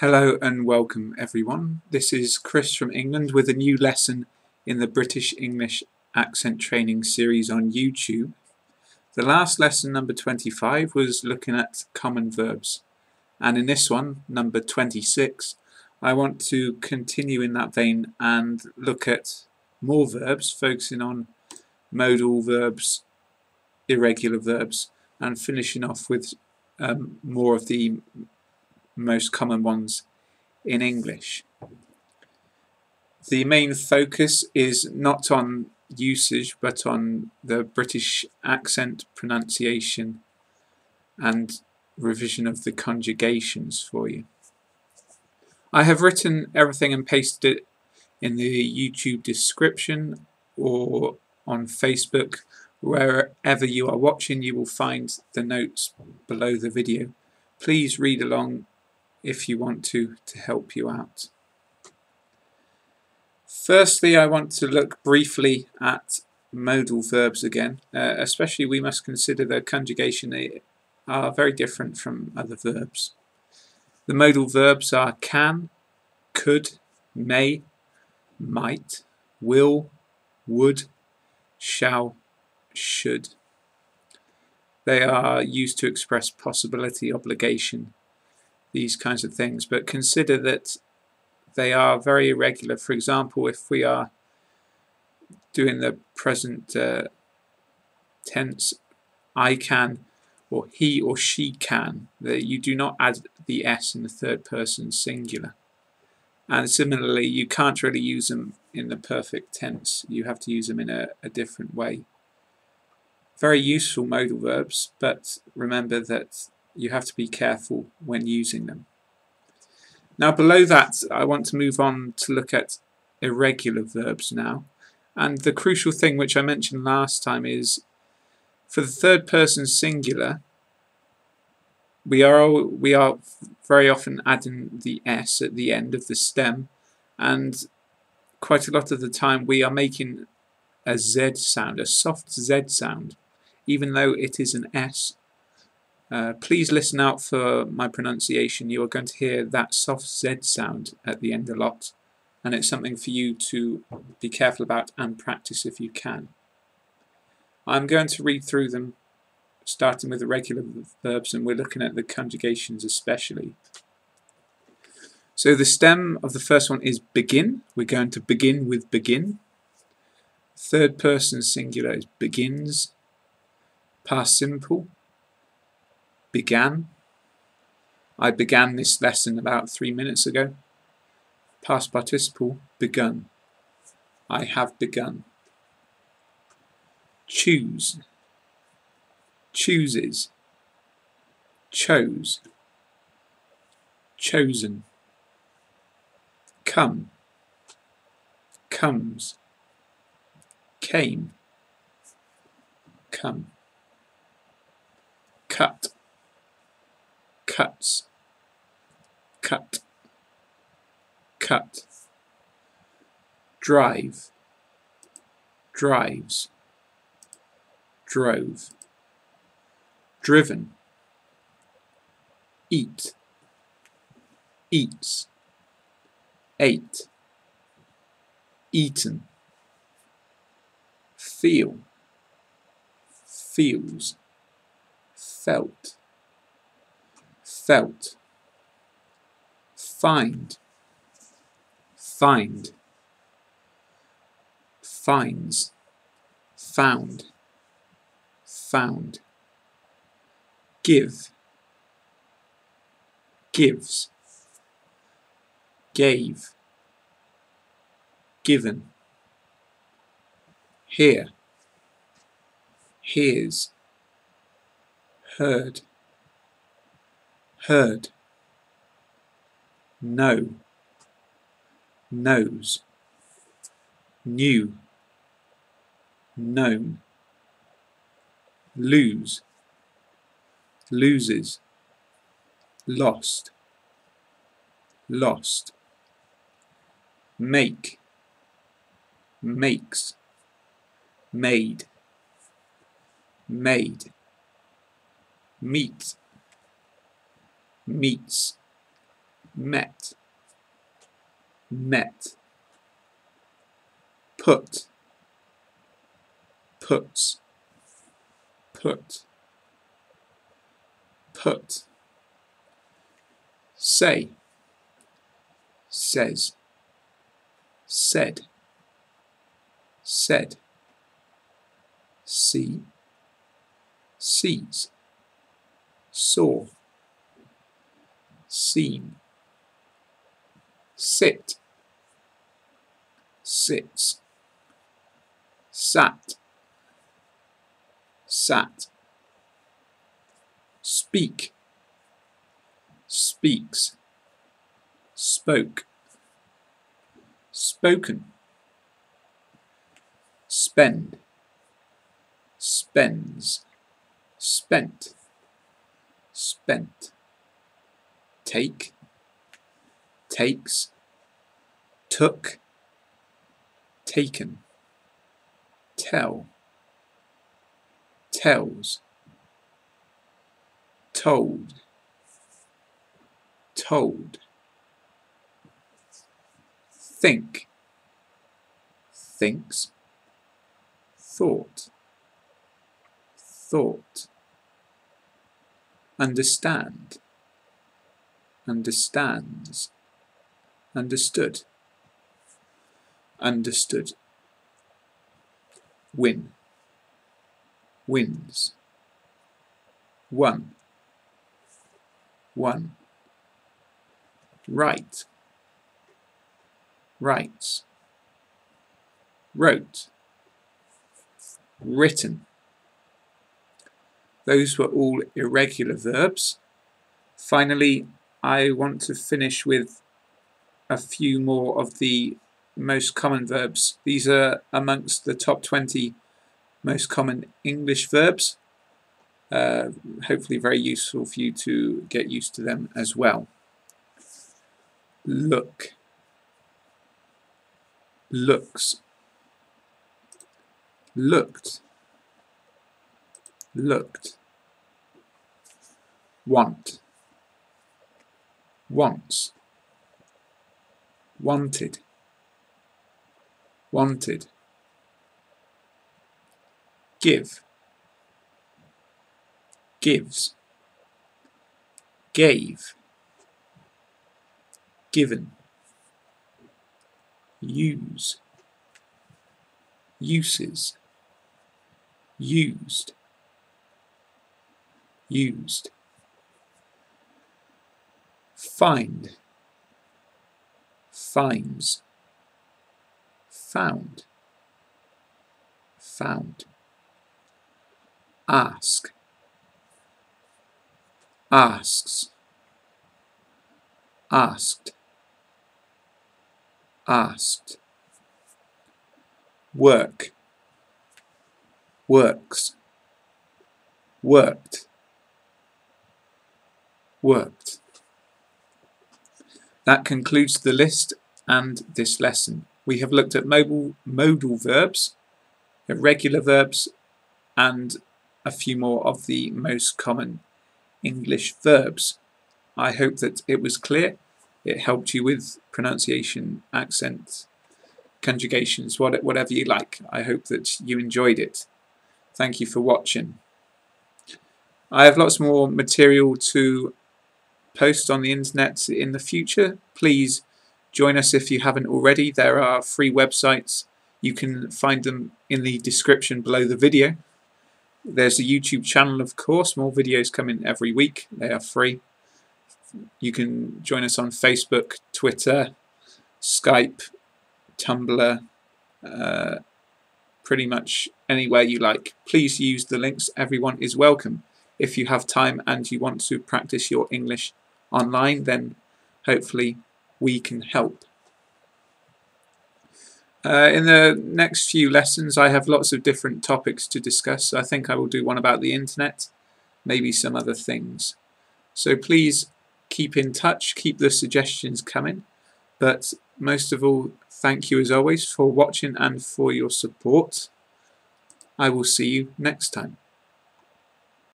Hello and welcome everyone. This is Chris from England with a new lesson in the British English accent training series on YouTube. The last lesson, number 25, was looking at common verbs, and in this one, number 26, I want to continue in that vein and look at more verbs, focusing on modal verbs, irregular verbs, and finishing off with more of the most common ones in English. The main focus is not on usage but on the British accent, pronunciation and revision of the conjugations for you. I have written everything and pasted it in the YouTube description or on Facebook. Wherever you are watching, you will find the notes below the video. Please read along if you want to help you out. Firstly, I want to look briefly at modal verbs again. Especially we must consider their conjugation. They are very different from other verbs. The modal verbs are can, could, may, might, will, would, shall, should. They are used to express possibility, obligation, these kinds of things, but consider that they are very irregular. For example, if we are doing the present tense, I can or he or she can, you do not add the s in the third person singular. And similarly, you can't really use them in the perfect tense. You have to use them in a different way. Very useful modal verbs, but remember that you have to be careful when using them. Now below that, I want to move on to look at irregular verbs now. And the crucial thing which I mentioned last time is for the third person singular, we are very often adding the s at the end of the stem, and quite a lot of the time we are making a z sound, a soft z sound, even though it is an s. Please listen out for my pronunciation. You are going to hear that soft Z sound at the end a lot, and it's something for you to be careful about and practice if you can. I'm going to read through them, starting with irregular verbs, and we're looking at the conjugations especially. So the stem of the first one is begin. We're going to begin with begin. Third person singular is begins. Past simple, began. I began this lesson about 3 minutes ago. Past participle, begun. I have begun. Choose, chooses, chose, chosen. Come, comes, came, come. Cut, cuts, cut, cut. Drive, drives, drove. Driven, eat, eats, ate, eaten. Feel, feels, felt, felt. Find, find, finds, found, found. Give, gives, gave, given. Hear, hears, heard, heard. Know, knows, knew, known. Lose, loses, lost, lost. Make, makes, made, made. Meet, meets, met, met. Put, puts, put, put. Say, says, said, said. See, sees, saw, seen. Sit, sits, sat, sat. Speak, speaks, spoke, spoken. Spend, spends, spent, spent. Take, takes, took, taken. Tell, tells, told, told. Think, thinks, thought, thought. Understand, understands, understood, understood. Win, wins, won, won. Write, writes, wrote, written. Those were all irregular verbs. Finally, I want to finish with a few more of the most common verbs. These are amongst the top 20 most common English verbs. Hopefully very useful for you to get used to them as well. Look, looks, looked, looked. Want, wants, wanted, wanted. Give, gives, gave, given. Use, uses, used, used. Find, finds, found, found. Ask, asks, asked, asked. Work, works, worked, worked. That concludes the list and this lesson. We have looked at modal verbs, irregular verbs, and a few more of the most common English verbs. I hope that it was clear. It helped you with pronunciation, accent, conjugations, whatever you like. I hope that you enjoyed it. Thank you for watching. I have lots more material to post on the internet in the future. Please join us if you haven't already. There are free websites. You can find them in the description below the video. There's a YouTube channel, of course. More videos come in every week. They are free. You can join us on Facebook, Twitter, Skype, Tumblr, pretty much anywhere you like. Please use the links. Everyone is welcome. If you have time and you want to practice your English online, then hopefully we can help. In the next few lessons I have lots of different topics to discuss. I think I will do one about the internet, maybe some other things. So please keep in touch, keep the suggestions coming, but most of all, thank you as always for watching and for your support. I will see you next time.